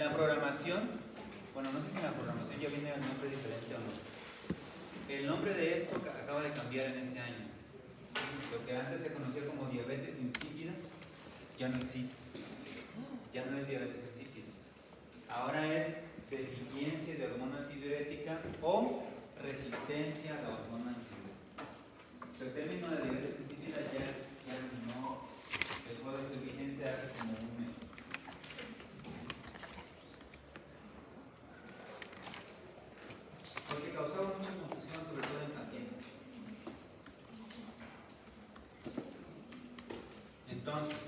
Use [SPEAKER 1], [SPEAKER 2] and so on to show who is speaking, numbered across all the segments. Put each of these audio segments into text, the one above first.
[SPEAKER 1] la programación, bueno, no sé si en la programación ya viene el nombre diferente o no. El nombre de esto acaba de cambiar en este año. Lo que antes se conocía como diabetes insípida ya no existe. Ya no es diabetes insípida. Ahora es deficiencia de hormona antidiurética o resistencia a la hormona antidiurética. El término de diabetes insípida ya no dejó de ser vigente hace como un mes. Porque causaba mucha confusión, sobre todo en pacientes. Entonces,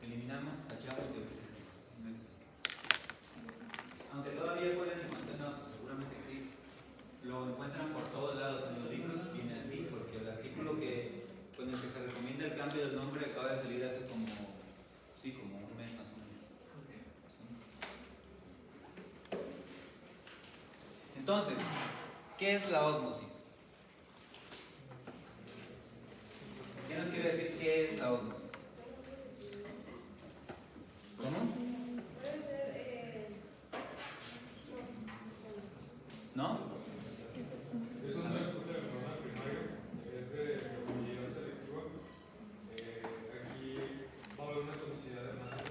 [SPEAKER 1] eliminamos, tachamos diabetes. No existe. Aunque todavía pueden encontrar, no, seguramente que sí. Lo encuentran por todos lados en los libros, viene así, porque el artículo con el que se recomienda el cambio del nombre acaba de salir hace como un mes más o menos. ¿Sí? Entonces, ¿qué es la ósmosis? ¿Qué nos quiere decir qué es la ósmosis? ¿Cómo?
[SPEAKER 2] Puede ser.
[SPEAKER 1] ¿No?
[SPEAKER 3] Es un transporte de hormona primario, es de homogeneidad selectiva. Aquí va a haber una toxicidad de masa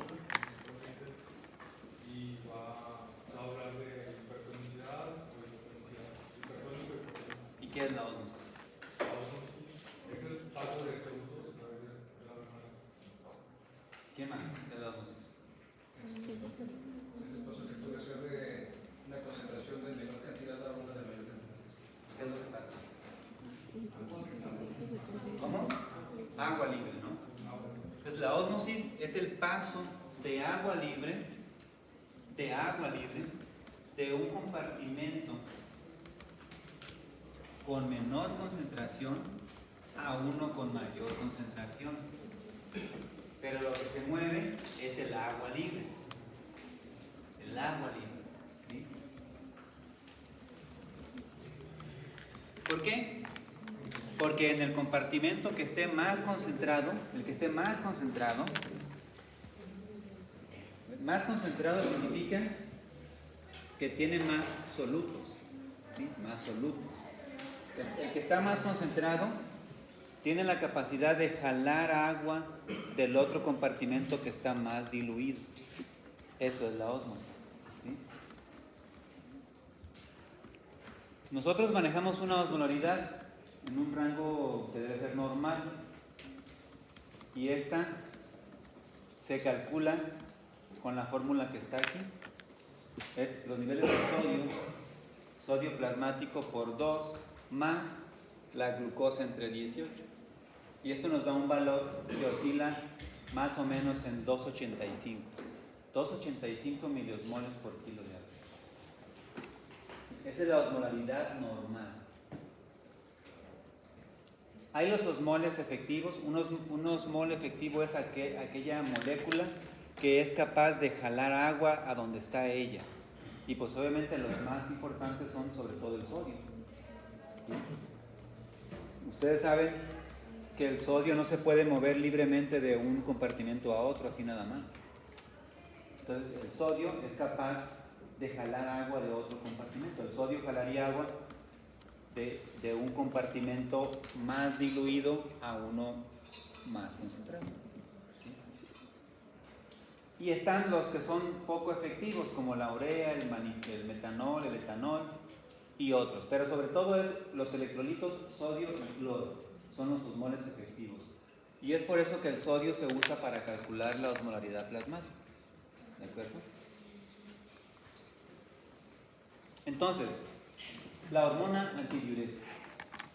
[SPEAKER 3] y va a hablar de hipertonicidad o hipertonicidad, hipertónico y hipertónico.
[SPEAKER 1] ¿Y qué es la ósmosis?
[SPEAKER 3] La ósmosis es el paso de exudados a través de la hormona.
[SPEAKER 1] ¿Qué más es la ósmosis?
[SPEAKER 4] Es el paso que puede ser de una concentración de menor cantidad a una de mayor cantidad.
[SPEAKER 1] ¿Qué es lo que pasa? ¿Cómo? Agua libre, ¿no? Entonces la ósmosis es el paso de agua libre de un compartimento con menor concentración a uno con mayor concentración. Pero lo que se mueve es el agua libre. El agua libre. ¿Sí? ¿Por qué? Porque en el compartimento que esté más concentrado, más concentrado significa que tiene más solutos, ¿sí? Más solutos. El que está más concentrado tiene la capacidad de jalar agua del otro compartimento que está más diluido. Eso es la ósmosis, ¿sí? Nosotros manejamos una osmolaridad en un rango que debe ser normal y esta se calcula con la fórmula que está aquí. Es los niveles de sodio plasmático por 2 más la glucosa entre 18. Y esto nos da un valor que oscila más o menos en 2,85. 2,85 miliosmoles por kilo de agua. Esa es la osmolaridad normal. Hay los osmoles efectivos. Un osmol efectivo es aquella molécula que es capaz de jalar agua a donde está ella. Y pues obviamente los más importantes son sobre todo el sodio. ¿Sí? Ustedes saben que el sodio no se puede mover libremente de un compartimento a otro así nada más. Entonces el sodio es capaz de jalar agua de otro compartimento. El sodio jalaría agua de un compartimento más diluido a uno más concentrado. ¿Sí? Y están los que son poco efectivos, como la urea, el metanol, el etanol y otros. Pero sobre todo es los electrolitos sodio y cloro. Son los osmoles efectivos. Y es por eso que el sodio se usa para calcular la osmolaridad plasmática. ¿De acuerdo? Entonces, la hormona antidiurética.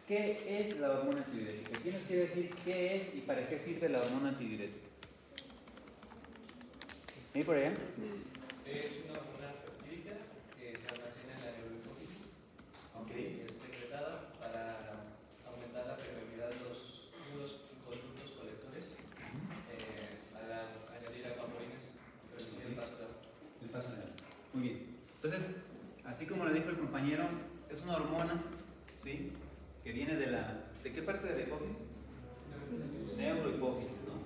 [SPEAKER 1] ¿Qué es la hormona antidiurética? ¿Quién nos quiere decir qué es y para qué sirve la hormona antidiurética? ¿Y por allá?
[SPEAKER 5] Es una hormona peptídica que se almacena en la neurocórtex.
[SPEAKER 1] Okay.
[SPEAKER 5] Es secretada para aumentar la permeabilidad de los conductos colectores al añadir acuaporines y permitir el paso de agua.
[SPEAKER 1] El paso de agua. Muy bien. Entonces, así como le dijo el compañero, es una hormona, ¿sí? Que viene ¿de qué parte de la hipófisis? Neurohipófisis, ¿no?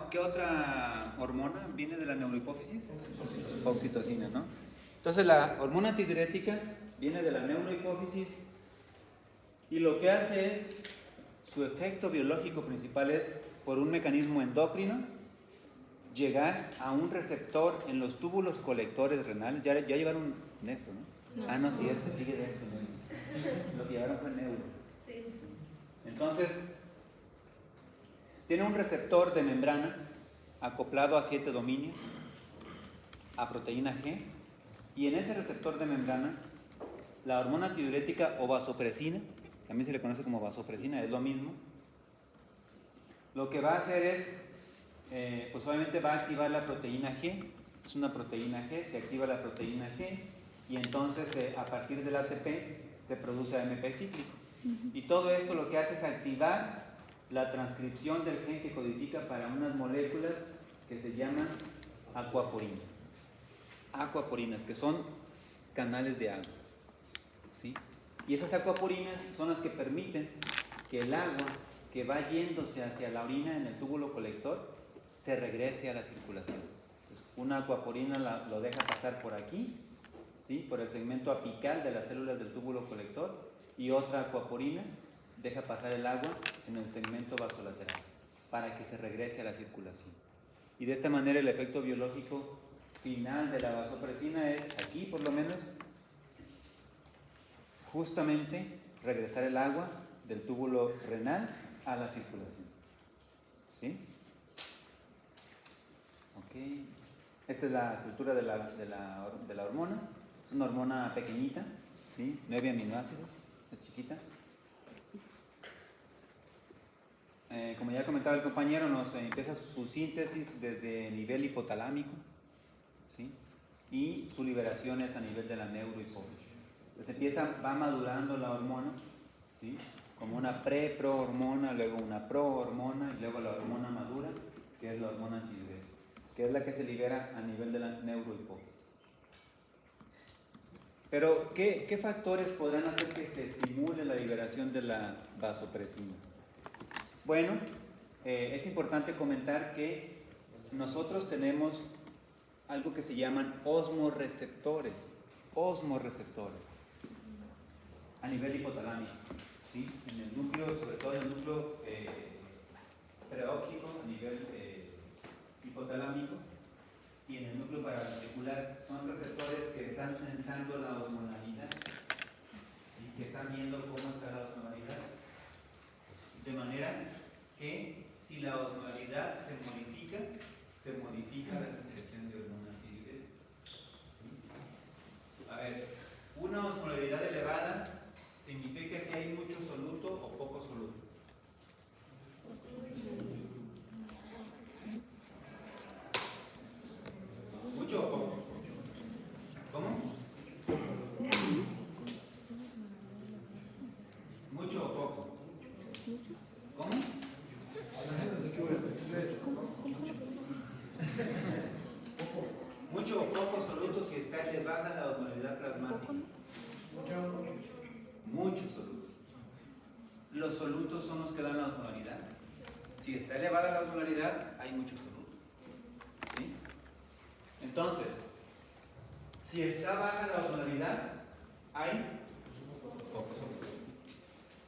[SPEAKER 1] ¿Qué otra hormona viene de la neurohipófisis? Oxitocina, ¿no? Entonces la hormona antidiurética viene de la neurohipófisis y lo que hace es, su efecto biológico principal es, por un mecanismo endocrino, llegar a un receptor en los túbulos colectores renales. Ya llevaron esto, ¿no? Ah, no, sí, este sigue de esto, ¿no? Sí, lo que llevaron fue neuro.
[SPEAKER 2] Sí.
[SPEAKER 1] Entonces, tiene un receptor de membrana acoplado a 7 dominios, a proteína G, y en ese receptor de membrana, la hormona antidiurética o vasopresina, también se le conoce como vasopresina, es lo mismo, lo que va a hacer es, pues obviamente va a activar la proteína G, es una proteína G, se activa la proteína G, y entonces a partir del ATP se produce AMP cíclico. Y todo esto lo que hace es activar la transcripción del gen que codifica para unas moléculas que se llaman acuaporinas. Acuaporinas, que son canales de agua, ¿sí? Y esas acuaporinas son las que permiten que el agua que va yéndose hacia la orina en el túbulo colector se regrese a la circulación. Entonces, una acuaporina lo deja pasar por aquí, ¿sí? Por el segmento apical de las células del túbulo colector, y otra acuaporina deja pasar el agua en el segmento vasolateral para que se regrese a la circulación. Y de esta manera el efecto biológico final de la vasopresina es, aquí por lo menos, justamente regresar el agua del túbulo renal a la circulación. ¿Sí? Ok. Esta es la estructura de la hormona. Es una hormona pequeñita, ¿sí? 9 aminoácidos, es chiquita. Como ya comentaba el compañero, nos empieza su síntesis desde el nivel hipotalámico, ¿sí? Y su liberación es a nivel de la neurohipófisis. Entonces va madurando la hormona, ¿sí? Como una pre-prohormona, luego una prohormona y luego la hormona madura, que es la hormona antidiurética, que es la que se libera a nivel de la neurohipófisis. Pero, ¿qué factores podrán hacer que se estimule la liberación de la vasopresina? Bueno, es importante comentar que nosotros tenemos algo que se llaman osmorreceptores a nivel hipotalámico, ¿sí? En el núcleo, sobre todo en el núcleo preóptico a nivel hipotalámico, y en el núcleo paraventricular. Son receptores que están sensando la osmolalidad y que están viendo cómo está la osmolalidad, de manera que si la osmolalidad se modifica la secreción de hormona antidiurética. A ver, una osmolalidad elevada significa que hay mucho soluto o poco soluto. ¿Mucho o poco? ¿Cómo? ¿Mucho o poco? ¿Cómo? Mucho o poco soluto si está elevada la osmolalidad plasmática. Mucho soluto. Los solutos son los que dan la osmolalidad. Si está elevada la osmolalidad, hay mucho soluto. ¿Sí? Entonces, si está baja la osmolalidad, hay poco soluto.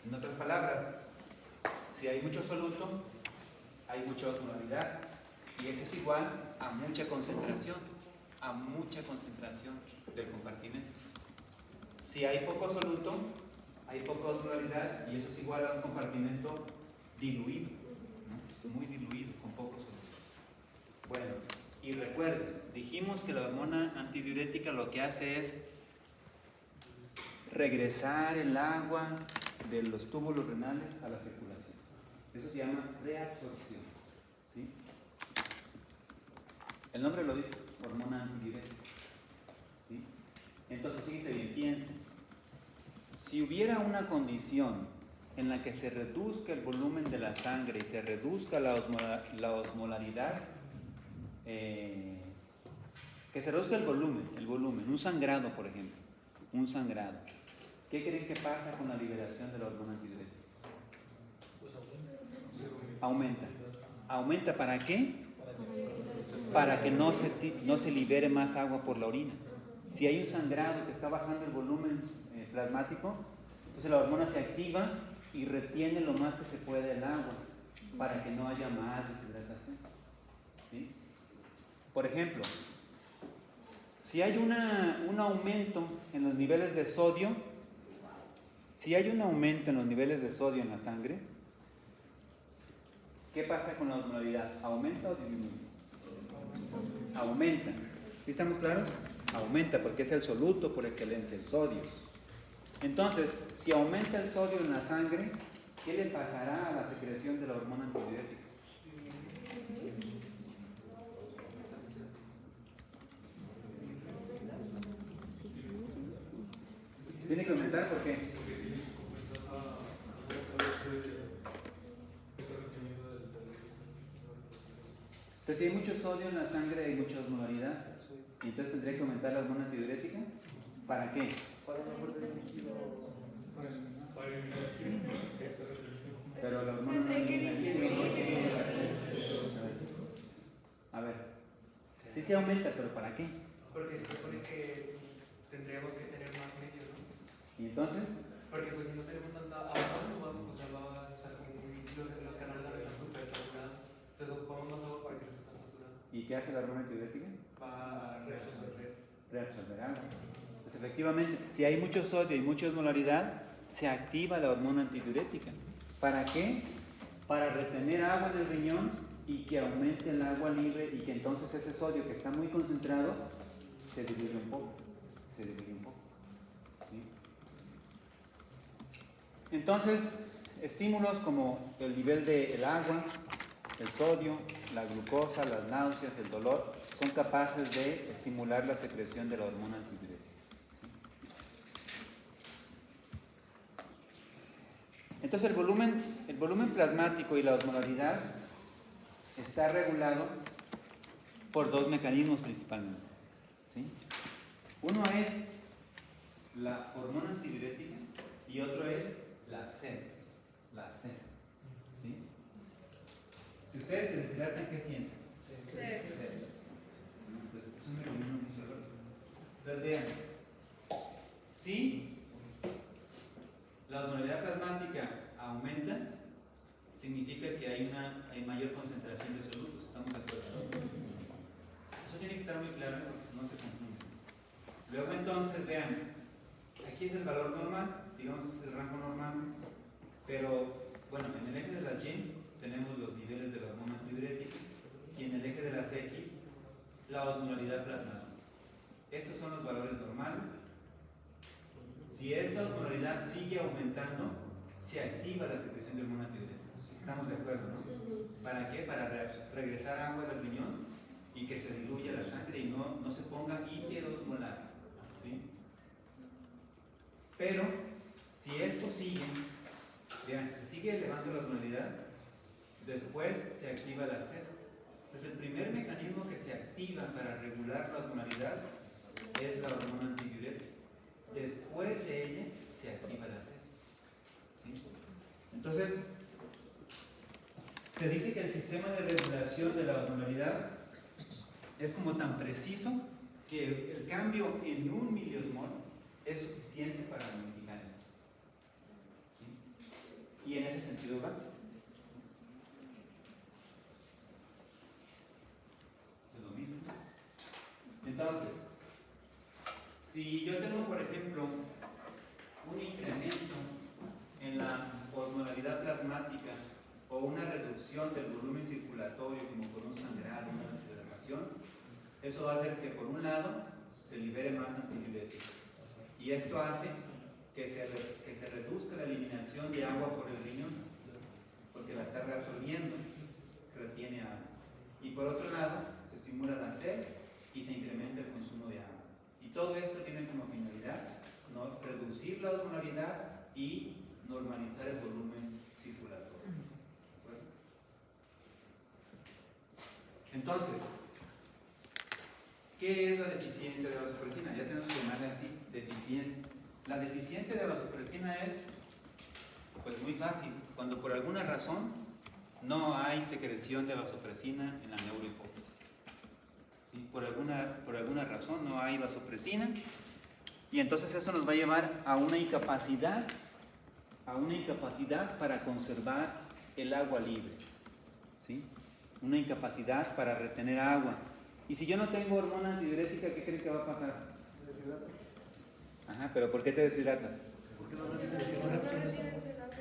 [SPEAKER 1] En otras palabras, si hay mucho soluto, hay mucha osmolalidad, y eso es igual a mucha concentración del compartimento. Si hay poco soluto, hay poca osmolaridad, y eso es igual a un compartimento diluido, ¿no? Muy diluido, con poco soluto. Bueno, y recuerden, dijimos que la hormona antidiurética lo que hace es regresar el agua de los túbulos renales a la circulación. Eso se llama reabsorción, ¿sí? El nombre lo dice, hormona antidiurética, ¿sí? Entonces, fíjense bien, piensen. Si hubiera una condición en la que se reduzca el volumen de la sangre y se reduzca la osmolaridad, que se reduzca el volumen, un sangrado, por ejemplo, un sangrado, ¿qué creen que pasa con la liberación de la hormona antidiurética? Aumenta. ¿Aumenta para qué? Para que no se libere más agua por la orina. Si hay un sangrado que está bajando el volumen plasmático, entonces la hormona se activa y retiene lo más que se puede el agua para que no haya más deshidratación. ¿Sí? Por ejemplo, si hay un aumento en los niveles de sodio, en la sangre, ¿qué pasa con la osmolaridad? ¿Aumenta o disminuye? Aumenta. ¿Sí estamos claros? Aumenta porque es el soluto por excelencia, el sodio. Entonces, si aumenta el sodio en la sangre, ¿qué le pasará a la secreción de la hormona antidiurética? Tiene que aumentar, ¿por qué? Entonces, si hay mucho sodio en la sangre, hay mucha osmolaridad. Y entonces tendría que aumentar la hormona antidiurética. ¿Para qué? Pero la hormona
[SPEAKER 2] Tendré que disminuir.
[SPEAKER 1] A ver. Sí se aumenta, pero ¿para qué?
[SPEAKER 6] Porque se supone que tendríamos que tener más medios, ¿no?
[SPEAKER 1] ¿Y entonces?
[SPEAKER 6] Porque pues si no tenemos tanta agua, no vamos, o sea, va a estar como los canales van a estar súper saturados. Entonces ocupamos más agua para que no esté tan saturado.
[SPEAKER 1] ¿Y qué hace la hormona antidiurética?
[SPEAKER 6] Va a reabsorber.
[SPEAKER 1] Reabsorber agua. Pues efectivamente, si hay mucho sodio y mucha osmolaridad, se activa la hormona antidiurética. ¿Para qué? Para retener agua en el riñón y que aumente el agua libre y que entonces ese sodio que está muy concentrado se diluye un poco. ¿Sí? Entonces, estímulos como el nivel del agua, el sodio, la glucosa, las náuseas, el dolor, son capaces de estimular la secreción de la hormona antidiurética. Entonces el volumen plasmático y la osmolaridad está regulado por dos mecanismos principalmente. ¿Sí? Uno es la hormona antidiurética y otro es la sed. ¿Sí? Si ustedes se deshidratan, ¿qué sienten? Sed. Entonces es un mecanismo fisiológico. Entonces vean, si la osmolaridad plasmática aumenta, significa que hay mayor concentración de solutos. ¿Estamos de acuerdo? Eso tiene que estar muy claro porque si no se confunde. Luego entonces, vean, aquí es el valor normal, digamos que es el rango normal, pero bueno, en el eje de las Y tenemos los niveles de la hormona antidiurética y en el eje de las X la osmolaridad plasmática. Estos son los valores normales. Si esta osmolaridad sigue aumentando, se activa la secreción de hormona antidiurética. Estamos de acuerdo, ¿no? ¿Para qué? Para regresar agua del riñón y que se diluya la sangre y no se ponga hiperosmolar. ¿Sí? Pero, si esto sigue, vean, si se sigue elevando la osmolaridad, después se activa la sed. Entonces, el primer mecanismo que se activa para regular la osmolaridad es la hormona antidiurética. Después de ella se activa la sed. ¿Sí? Entonces, se dice que el sistema de regulación de la osmolaridad es como tan preciso que el cambio en 1 miliosmol es suficiente para modificar esto. ¿Sí? Y en ese sentido va. Es lo mismo. Entonces, si yo tengo, por ejemplo, un incremento en la osmolaridad plasmática o una reducción del volumen circulatorio, como por un sangrado, una deshidratación, eso va a hacer que, por un lado, se libere más antidiurético. Y esto hace que se reduzca la eliminación de agua por el riñón, porque la está reabsorbiendo, retiene agua. Y por otro lado, se estimula la sed y se incrementa el consumo de agua. Y todo esto tiene como finalidad, ¿no?, reducir la osmolaridad y normalizar el volumen circulatorio. ¿De acuerdo? Entonces, ¿qué es la deficiencia de la vasopresina? Ya tenemos que llamarle así, deficiencia. La deficiencia de la vasopresina es, pues, muy fácil. Cuando por alguna razón no hay secreción de vasopresina en la neurohipófisis. ¿Sí? Por alguna razón no hay vasopresina, y entonces eso nos va a llevar a una incapacidad para conservar el agua libre. ¿Sí? Una incapacidad para retener agua. Y si yo no tengo hormona antidiurética, ¿qué creen que va a pasar? Ajá, pero ¿por qué te deshidratas?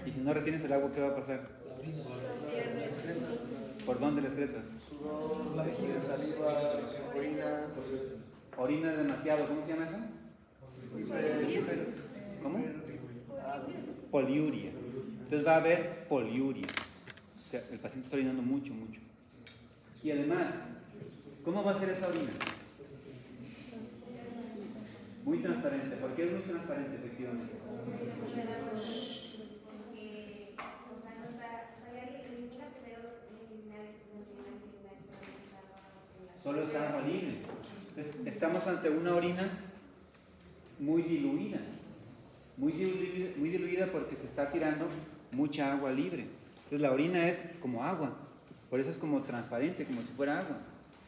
[SPEAKER 1] Y si no retienes el agua, ¿qué va a pasar? ¿Por dónde le excretas?
[SPEAKER 2] Sudor, vejiga, saliva, orina.
[SPEAKER 1] Orina demasiado, ¿cómo se llama eso? ¿Cómo? Poliuria. Entonces va a haber poliuria. O sea, el paciente está orinando mucho. Y además, ¿cómo va a ser esa orina? Muy transparente. ¿Por qué es muy transparente, efectivamente? Solo es agua libre. Entonces, estamos ante una orina muy diluida porque se está tirando mucha agua libre. Entonces la orina es como agua, por eso es como transparente, como si fuera agua.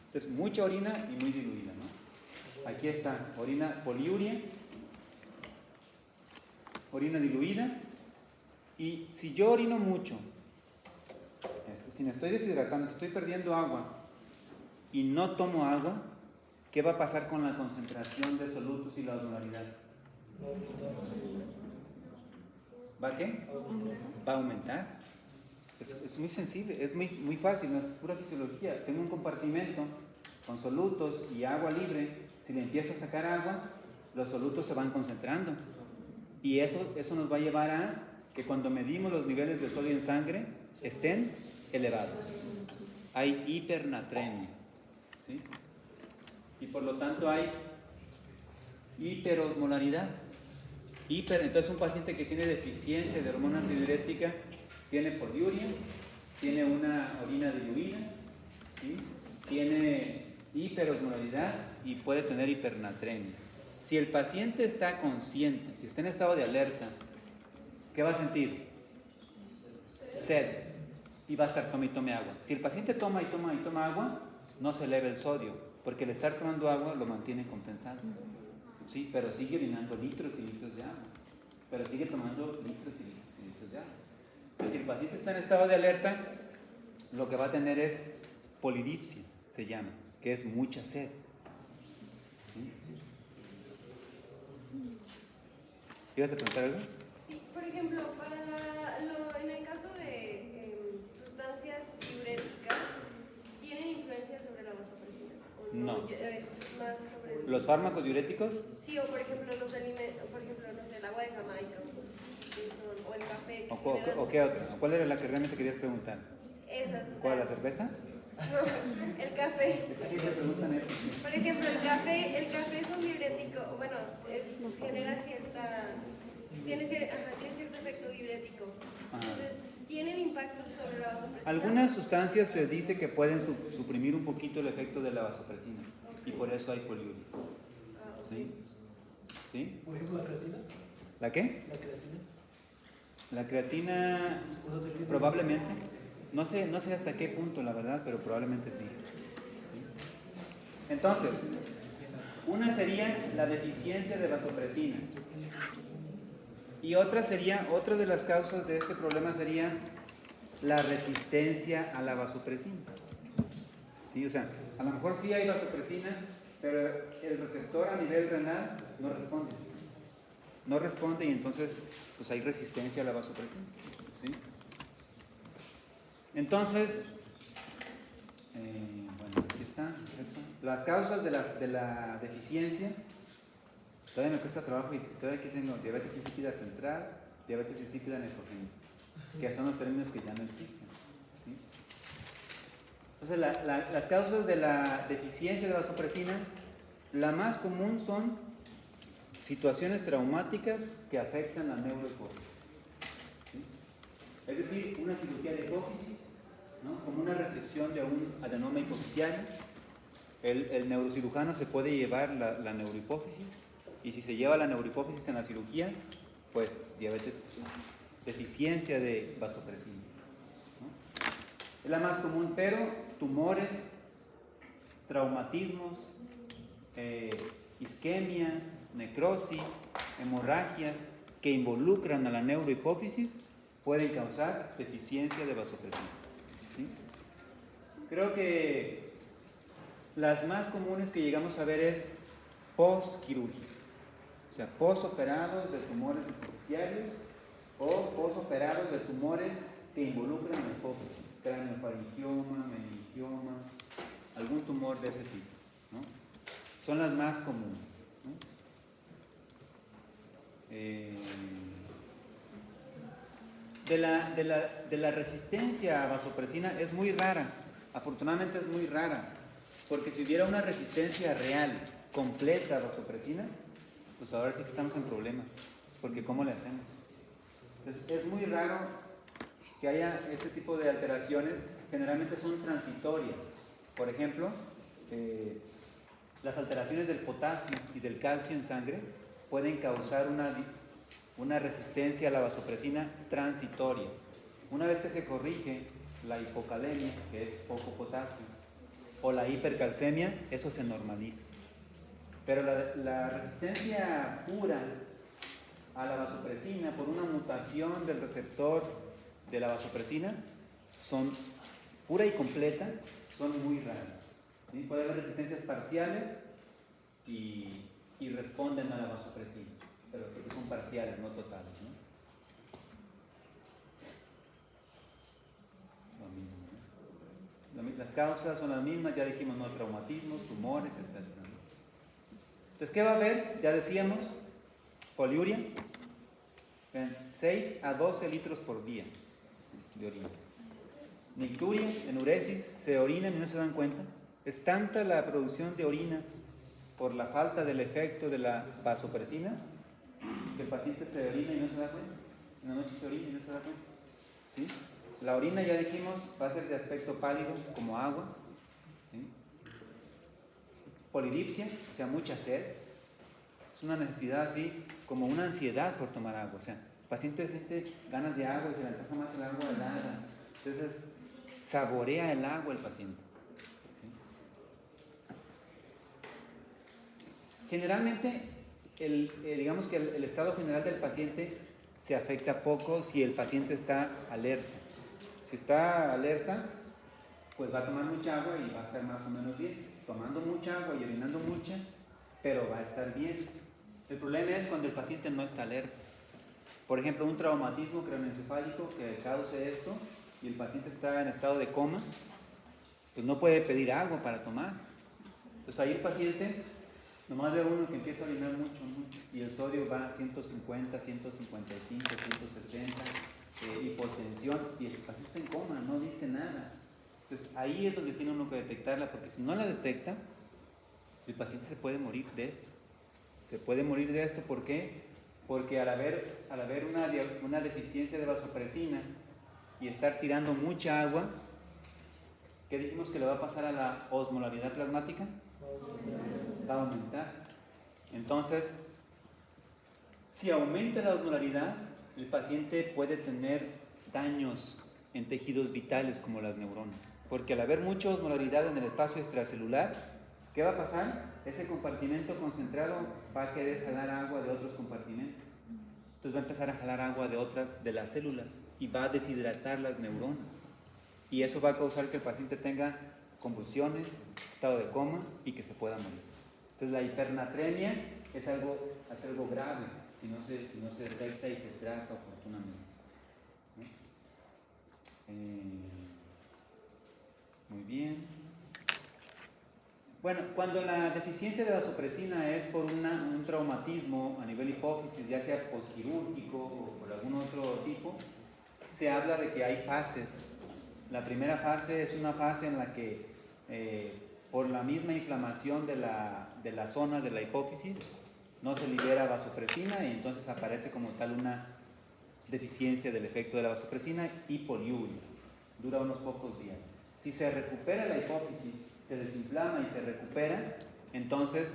[SPEAKER 1] Entonces mucha orina y muy diluida, ¿no? Aquí está, orina poliuria, orina diluida. Y si yo orino mucho, si me estoy deshidratando, si estoy perdiendo agua y no tomo agua, ¿qué va a pasar con la concentración de solutos y la osmolaridad? ¿Va a qué? Va a aumentar. Es muy sensible, es muy fácil, no es pura fisiología. Tengo un compartimento con solutos y agua libre. Si le empiezo a sacar agua, los solutos se van concentrando. Y eso nos va a llevar a que cuando medimos los niveles de sodio en sangre estén elevados. Hay hipernatremia, ¿sí? Y por lo tanto hay hiperosmolaridad. Entonces un paciente que tiene deficiencia de hormona antidiurética tiene poliuria, tiene una orina diluida, ¿sí? Tiene hiperosmolaridad y puede tener hipernatremia. Si el paciente está consciente, si está en estado de alerta, ¿qué va a sentir? Sed. Y va a estar tome agua. Si el paciente toma agua, no se eleva el sodio, porque el estar tomando agua lo mantiene compensado. Sí, pero sigue orinando litros y litros de agua. Pero sigue tomando litros y litros de agua. Entonces, si el paciente está en estado de alerta, lo que va a tener es polidipsia, se llama, que es mucha sed. ¿Sí? ¿Ibas a preguntar algo?
[SPEAKER 7] Sí, por ejemplo, en el caso de sustancias diuréticas, ¿tienen influencia sobre la vasopresina? ¿O
[SPEAKER 1] No.
[SPEAKER 7] Es más sobre
[SPEAKER 1] ¿Los fármacos diuréticos?
[SPEAKER 7] Sí, o por ejemplo los alimentos, por ejemplo, no sé, el agua de Jamaica, o el café.
[SPEAKER 1] ¿O qué otra? ¿Cuál era la que realmente querías preguntar?
[SPEAKER 7] Esas, o sea,
[SPEAKER 1] ¿Cuál, la cerveza?
[SPEAKER 7] No, el café.
[SPEAKER 1] Siempre preguntan eso.
[SPEAKER 7] Por ejemplo, el café es un diurético, bueno, genera tiene cierto efecto diurético. Entonces, ¿tienen impactos sobre la vasopresina?
[SPEAKER 1] Algunas sustancias se dice que pueden suprimir un poquito el efecto de la vasopresina, y por eso hay poliuria.
[SPEAKER 7] Okay.
[SPEAKER 1] ¿Sí?
[SPEAKER 2] Por ejemplo, la creatina.
[SPEAKER 1] ¿La qué?
[SPEAKER 2] La creatina.
[SPEAKER 1] La creatina probablemente, no sé hasta qué punto la verdad, pero probablemente sí. Entonces, una sería la deficiencia de vasopresina, y otra de las causas de este problema sería la resistencia a la vasopresina. ¿Sí? O sea, a lo mejor sí hay vasopresina, pero el receptor a nivel renal no responde, y entonces pues hay resistencia a la vasopresina. ¿Sí? Entonces, bueno, aquí está eso. Las causas de la deficiencia. Todavía me cuesta trabajo, y todavía aquí tengo diabetes insípida central, diabetes insípida nefrogénica, que son los términos que ya no existen. ¿Sí? Entonces, las causas de la deficiencia de vasopresina, la más común son situaciones traumáticas que afectan la neurohipófisis. ¿Sí? Es decir, una cirugía de hipófisis, ¿no? Como una resección de un adenoma hipofisiario. El neurocirujano se puede llevar la neurohipófisis, y si se lleva la neurohipófisis en la cirugía, pues diabetes, deficiencia de vasopresina, ¿no? Es la más común, pero tumores, traumatismos, isquemia, necrosis, hemorragias que involucran a la neurohipófisis pueden causar deficiencia de vasopresina. ¿Sí? Creo que las más comunes que llegamos a ver es postquirúrgicas, o sea, posoperados de tumores superficiales o posoperados de tumores que involucran la hipófisis, craneofaringioma, meningioma, algún tumor de ese tipo, ¿no? Son las más comunes, ¿no? De la resistencia a vasopresina es muy rara, afortunadamente es muy rara, porque si hubiera una resistencia real, completa a vasopresina, pues ahora sí que estamos en problemas, porque ¿cómo le hacemos? Entonces es muy raro que haya este tipo de alteraciones, generalmente son transitorias. Por ejemplo, las alteraciones del potasio y del calcio en sangre pueden causar una resistencia a la vasopresina transitoria. Una vez que se corrige la hipocalemia, que es poco potasio, o la hipercalcemia, eso se normaliza. Pero la resistencia pura a la vasopresina por una mutación del receptor de la vasopresina son pura y completa, son muy raras. ¿Sí? Puede haber resistencias parciales y responden a la vasopresina, pero que son parciales, no totales, ¿no? Lo mismo, ¿no? Las causas son las mismas, ya dijimos, no traumatismos, tumores, etc. Entonces, ¿qué va a haber? Ya decíamos, poliuria, 6 a 12 litros por día de orina. Nicturia, enuresis, se orinan y no se dan cuenta. Es tanta la producción de orina por la falta del efecto de la vasopresina que el paciente se orina y no se da cuenta. En la noche se orina y no se da cuenta. ¿Sí? La orina, ya dijimos, va a ser de aspecto pálido como agua. ¿Sí? Polidipsia, o sea, mucha sed. Es una necesidad así como una ansiedad por tomar agua. O sea, el paciente siente ganas de agua y se le antoja más el agua helada. Entonces, saborea el agua el paciente. ¿Sí? Generalmente, digamos que el estado general del paciente se afecta poco si el paciente está alerta. Si está alerta, pues va a tomar mucha agua y va a estar más o menos bien. Tomando mucha agua y orinando mucha, pero va a estar bien. El problema es cuando el paciente no está alerta. Por ejemplo, un traumatismo craneoencefálico que cause esto y el paciente está en estado de coma, pues no puede pedir agua para tomar. Entonces ahí el paciente, nomás ve uno que empieza a orinar mucho, ¿no? Y el sodio va a 150, 155, 160, hipotensión, y el paciente está en coma, no dice nada. Entonces ahí es donde tiene uno que detectarla, porque si no la detecta, el paciente se puede morir de esto. Se puede morir de esto, ¿por qué? Porque al haber una deficiencia de vasopresina y estar tirando mucha agua, ¿qué dijimos que le va a pasar a la osmolaridad plasmática? Va a aumentar. Entonces, si aumenta la osmolaridad, el paciente puede tener daños en tejidos vitales como las neuronas. Porque al haber mucha osmolaridad en el espacio extracelular, ¿qué va a pasar? Ese compartimento concentrado va a querer jalar agua de otros compartimentos. Entonces va a empezar a jalar agua de otras de las células y va a deshidratar las neuronas. Y eso va a causar que el paciente tenga convulsiones, estado de coma y que se pueda morir. Entonces la hipernatremia es algo grave si no se detecta y se trata oportunamente. Muy bien. Bueno, cuando la deficiencia de vasopresina es por un traumatismo a nivel hipófisis, ya sea postquirúrgico o por algún otro tipo, se habla de que hay fases. La primera fase es una fase en la que por la misma inflamación de la zona de la hipófisis no se libera vasopresina y entonces aparece como tal una deficiencia del efecto de la vasopresina y poliuria. Dura unos pocos días. Si se recupera la hipófisis, se desinflama y se recupera, entonces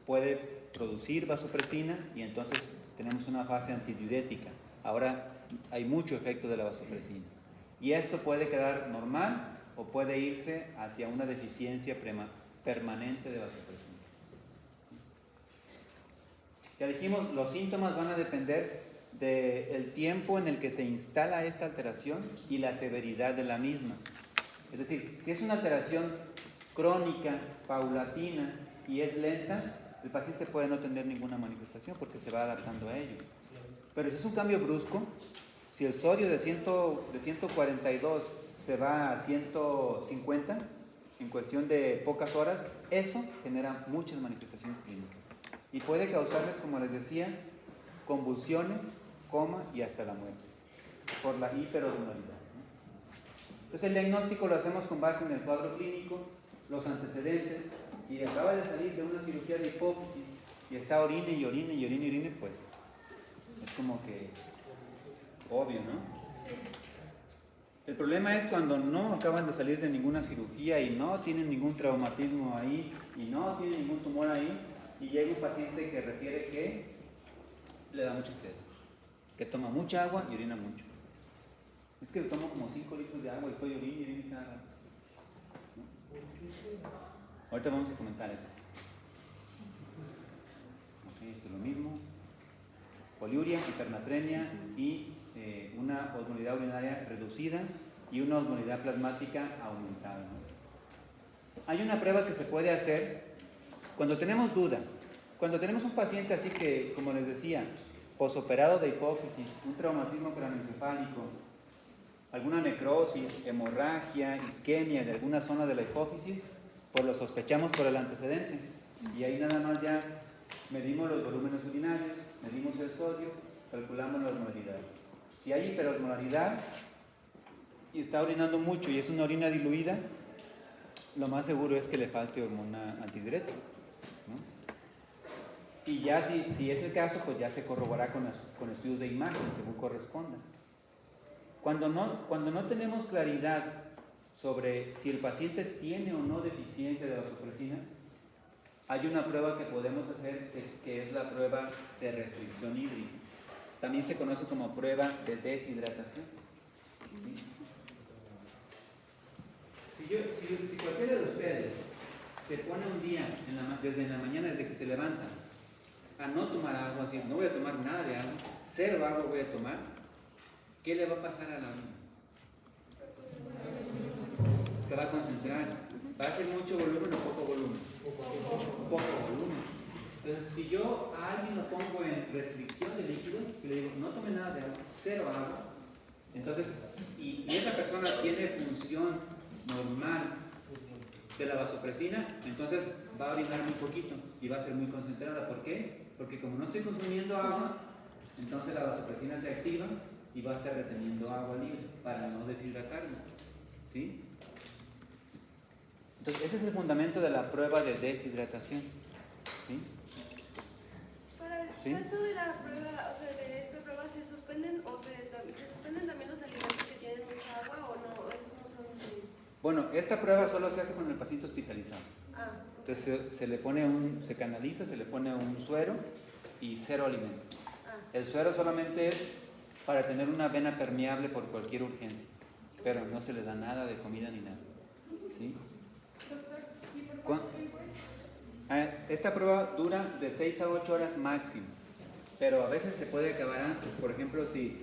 [SPEAKER 1] puede producir vasopresina y entonces tenemos una fase antidiurética. Ahora hay mucho efecto de la vasopresina. Y esto puede quedar normal o puede irse hacia una deficiencia permanente de vasopresina. Ya dijimos, los síntomas van a depender del tiempo en el que se instala esta alteración y la severidad de la misma. Es decir, si es una alteración crónica, paulatina y es lenta, el paciente puede no tener ninguna manifestación porque se va adaptando a ello. Pero si es un cambio brusco, si el sodio de 142 se va a 150 en cuestión de pocas horas, eso genera muchas manifestaciones clínicas y puede causarles, como les decía, convulsiones, coma y hasta la muerte por la hiperosmolaridad. Entonces el diagnóstico lo hacemos con base en el cuadro clínico, los antecedentes. Si acaba de salir de una cirugía de hipófisis y está orine y orine y orine y orine, pues es como que obvio, ¿no? El problema es cuando no acaban de salir de ninguna cirugía y no tienen ningún traumatismo ahí y no tienen ningún tumor ahí y llega un paciente que refiere que le da mucha sed, que toma mucha agua y orina mucho. Es que tomo como 5 litros de agua y estoy orina y orina cada rato, ¿no? Ahorita vamos a comentar eso. Ok, esto es lo mismo. Poliuria, hipernatremia y una osmolaridad urinaria reducida y una osmolaridad plasmática aumentada, ¿no? Hay una prueba que se puede hacer cuando tenemos duda. Cuando tenemos un paciente así que, como les decía, posoperado de hipófisis, un traumatismo craneoencefálico, alguna necrosis, hemorragia, isquemia de alguna zona de la hipófisis, pues lo sospechamos por el antecedente. Y ahí nada más ya medimos los volúmenes urinarios, medimos el sodio, calculamos la osmolaridad. Si hay hiperosmolaridad y está orinando mucho y es una orina diluida, lo más seguro es que le falte hormona antidiurética, ¿no? Y ya si es el caso, pues ya se corroborará con estudios de imagen según corresponda. Cuando no tenemos claridad sobre si el paciente tiene o no deficiencia de vasopresina, hay una prueba que podemos hacer que es la prueba de restricción hídrica. También se conoce como prueba de deshidratación. ¿Sí? Si cualquiera de ustedes se pone un día desde la mañana, desde que se levanta, a no tomar agua, así, no voy a tomar nada de agua, 0 agua voy a tomar, ¿qué le va a pasar a la orina? Se va a concentrar. ¿Va a ser mucho volumen o poco volumen? Poco volumen. Entonces, si yo a alguien lo pongo en restricción de líquidos y le digo, no tome nada de agua, 0 agua, entonces, y esa persona tiene función normal de la vasopresina, entonces va a orinar muy poquito y va a ser muy concentrada. ¿Por qué? Porque como no estoy consumiendo agua, entonces la vasopresina se activa y va a estar reteniendo agua libre para no deshidratarlo. ¿Sí? Entonces, ese es el fundamento de la prueba de deshidratación. ¿Sí?
[SPEAKER 7] Para el
[SPEAKER 1] ¿Sí?
[SPEAKER 7] caso de la prueba, o sea, de esta prueba, ¿se suspenden o se suspenden también los alimentos que tienen mucha agua o no? ¿Esos no son?
[SPEAKER 1] Bueno, esta prueba solo se hace con el paciente hospitalizado.
[SPEAKER 7] Ah.
[SPEAKER 1] Entonces se le pone se canaliza, se le pone un suero y 0 alimento.
[SPEAKER 7] Ah.
[SPEAKER 1] El suero solamente es para tener una vena permeable por cualquier urgencia, pero no se le da nada de comida ni nada. ¿Sí?
[SPEAKER 7] ¿Y por cuánto tiempo es?
[SPEAKER 1] Esta prueba dura de 6 a 8 horas máximo, pero a veces se puede acabar antes. Por ejemplo, si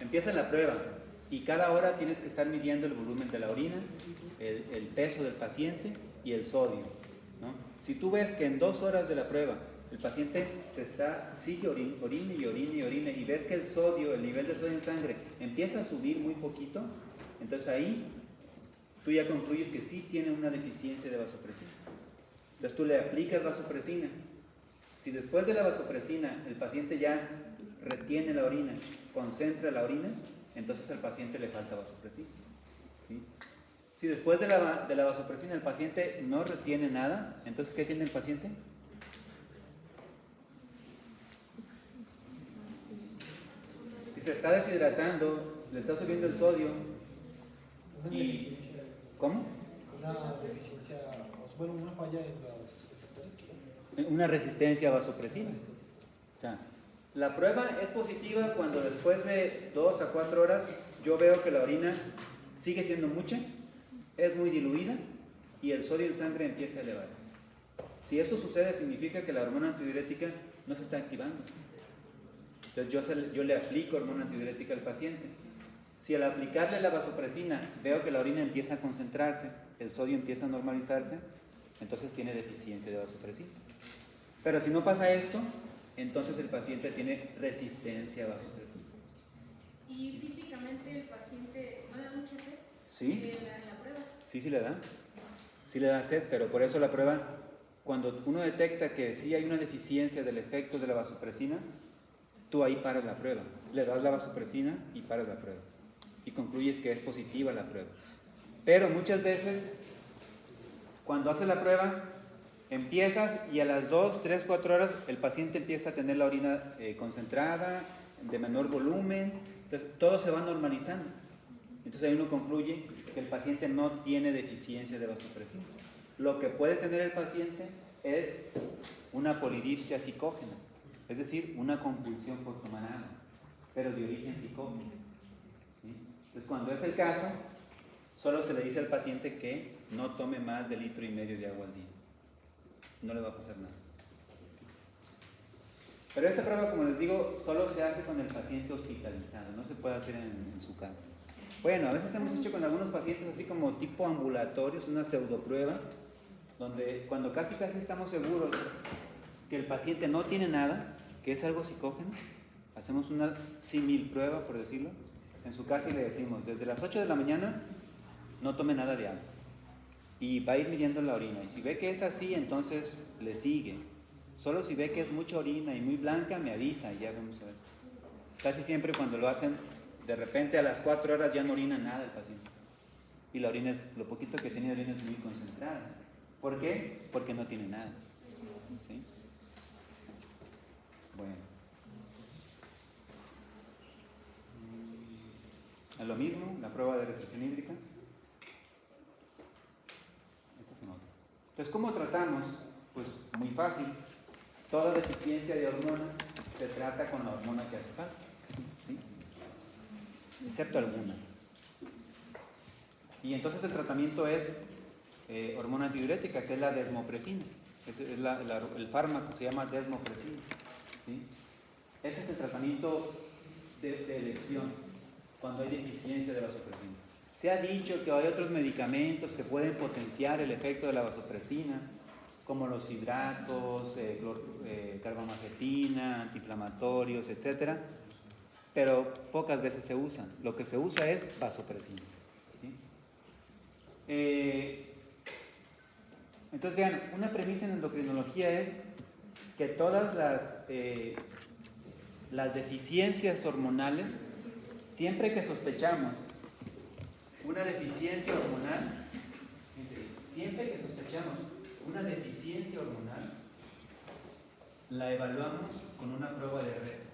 [SPEAKER 1] empieza la prueba y cada hora tienes que estar midiendo el volumen de la orina, el peso del paciente y el sodio, ¿no? Si tú ves que en 2 horas de la prueba el paciente sigue orine y ves que el nivel de sodio en sangre empieza a subir muy poquito, entonces ahí tú ya concluyes que sí tiene una deficiencia de vasopresina. Entonces tú le aplicas vasopresina. Si después de la vasopresina el paciente ya retiene la orina, concentra la orina, entonces al paciente le falta vasopresina. ¿Sí? Si después de la vasopresina el paciente no retiene nada, entonces ¿qué tiene el paciente? Si se está deshidratando, le está subiendo el sodio y... ¿Cómo?
[SPEAKER 2] Una deficiencia, bueno, una falla en los receptores, quizá.
[SPEAKER 1] Una resistencia a vasopresina. O sea, la prueba es positiva cuando después de 2 a 4 horas yo veo que la orina sigue siendo mucha, es muy diluida y el sodio en sangre empieza a elevar. Si eso sucede, significa que la hormona antidiurética no se está activando. Entonces yo le aplico hormona antidiurética al paciente. Si al aplicarle la vasopresina veo que la orina empieza a concentrarse, el sodio empieza a normalizarse, entonces tiene deficiencia de vasopresina. Pero si no pasa esto, entonces el paciente tiene resistencia a vasopresina.
[SPEAKER 8] ¿Y físicamente el paciente no le da mucha sed?
[SPEAKER 1] ¿Sí?
[SPEAKER 8] En la prueba.
[SPEAKER 1] Sí, sí le da. Sí le da sed, pero por eso la prueba, cuando uno detecta que sí hay una deficiencia del efecto de la vasopresina, tú ahí paras la prueba. Le das la vasopresina y paras la prueba. Y concluyes que es positiva la prueba. Pero muchas veces, cuando haces la prueba, empiezas y a las 2, 3, 4 horas el paciente empieza a tener la orina concentrada, de menor volumen, entonces todo se va normalizando. Entonces ahí uno concluye que el paciente no tiene deficiencia de vasopresina. Lo que puede tener el paciente es una polidipsia psicógena, es decir, una compulsión por tomar agua, pero de origen psicógeno. ¿Sí? Entonces cuando es el caso, solo se le dice al paciente que no tome más de 1,5 litros de agua al día. No le va a pasar nada. Pero esta prueba, como les digo, solo se hace con el paciente hospitalizado, no se puede hacer en su casa. Bueno, a veces hemos hecho con algunos pacientes así como tipo ambulatorios, una pseudoprueba, donde cuando casi estamos seguros que el paciente no tiene nada, que es algo psicógeno, hacemos una símil prueba, por decirlo, en su casa y le decimos, desde las 8 de la mañana no tome nada de agua. Y va a ir midiendo la orina. Y si ve que es así, entonces le sigue. Solo si ve que es mucha orina y muy blanca, me avisa y ya vamos a ver. Casi siempre cuando lo hacen, de repente a las 4 horas ya no orina nada el paciente. Y la orina, lo poquito que tiene de orina es muy concentrada. ¿Por qué? Porque no tiene nada. ¿Sí? Bueno. Es lo mismo, la prueba de restricción hídrica. Entonces, ¿cómo tratamos? Pues muy fácil. Toda deficiencia de hormona se trata con la hormona que hace falta, ¿sí? Excepto algunas. Y entonces el tratamiento es hormona antidiurética, que es la desmopresina. El fármaco se llama desmopresina, ¿sí? Ese es el tratamiento de elección cuando hay deficiencia de vasopresina. Se ha dicho que hay otros medicamentos que pueden potenciar el efecto de la vasopresina, como los hidratos, carbamazepina, antiinflamatorios, etc. Pero pocas veces se usan. Lo que se usa es vasopresina. ¿Sí? Entonces vean, una premisa en endocrinología es que todas las deficiencias hormonales, siempre que sospechamos una deficiencia hormonal, la evaluamos con una prueba de reto,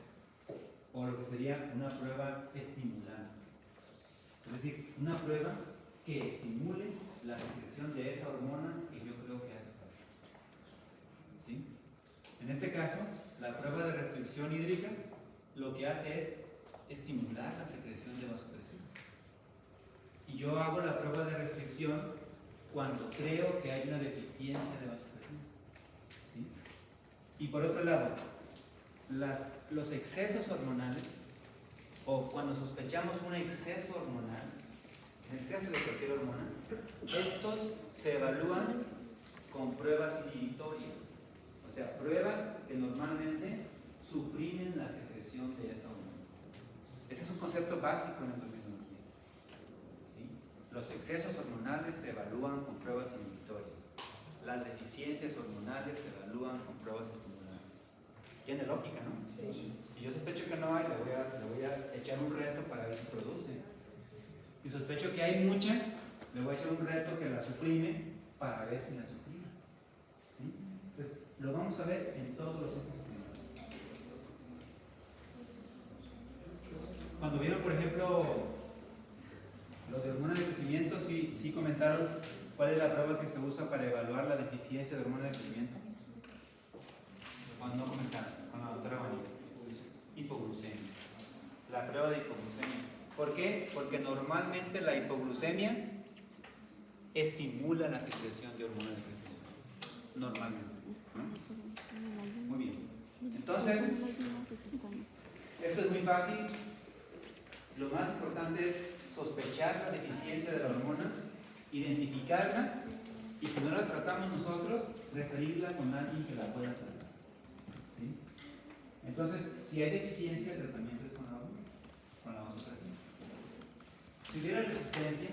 [SPEAKER 1] o lo que sería una prueba estimulante. Es decir, una prueba que estimule la secreción de esa hormona que yo creo que hace falta. ¿Sí? En este caso, la prueba de restricción hídrica lo que hace es estimular la secreción de vasopresina. Y yo hago la prueba de restricción cuando creo que hay una deficiencia de vasopresina. ¿Sí? Y por otro lado, los excesos hormonales, o cuando sospechamos un exceso hormonal, un exceso de cualquier hormona, estos se evalúan con pruebas inhibitorias, o sea, pruebas que normalmente suprimen la secreción de esa hormona. Ese es un concepto básico en endocrinología. ¿Sí? Los excesos hormonales se evalúan con pruebas inhibitorias. Las deficiencias hormonales se evalúan con pruebas estimulantes. Tiene lógica, ¿no? Sí. Si yo sospecho que no hay, le voy a echar un reto para ver si produce. Si sospecho que hay mucha, le voy a echar un reto que la suprime para ver si la suprime. ¿Sí? Entonces, lo vamos a ver en todos los ejemplos. Cuando vieron, por ejemplo, lo de hormona de crecimiento, sí comentaron cuál es la prueba que se usa para evaluar la deficiencia de hormona de crecimiento. Cuando no comentaron, con la doctora Vanilla. Hipoglucemia. La prueba de hipoglucemia. ¿Por qué? Porque normalmente la hipoglucemia estimula la secreción de hormona de crecimiento, normalmente, ¿no? Muy bien. Entonces, esto es muy fácil. Lo más importante es sospechar la deficiencia de la hormona, identificarla y si no la tratamos nosotros, referirla con alguien que la pueda tratar. ¿Sí? Entonces, si hay deficiencia, el tratamiento es con la vasopresina. Si hubiera resistencia,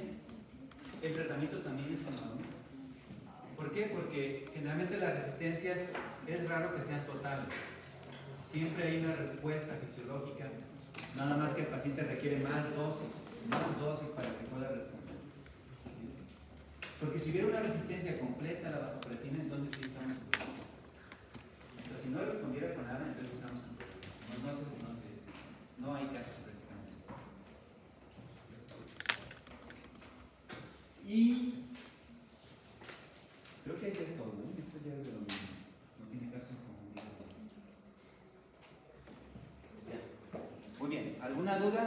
[SPEAKER 1] el tratamiento también es con la hormona. ¿Por qué? Porque generalmente las resistencias es raro que sean totales. Siempre hay una respuesta fisiológica, nada más que el paciente requiere más dosis para que pueda responder. ¿Sí? Porque si hubiera una resistencia completa a la vasopresina, entonces sí estamos en problemas. O sea, si no respondiera con nada, entonces estamos en problemas. No hay casos prácticamente. Y creo que es todo, ¿no? Esto ya es de lo mismo. No tiene caso en confundir. Muy bien, ¿alguna duda?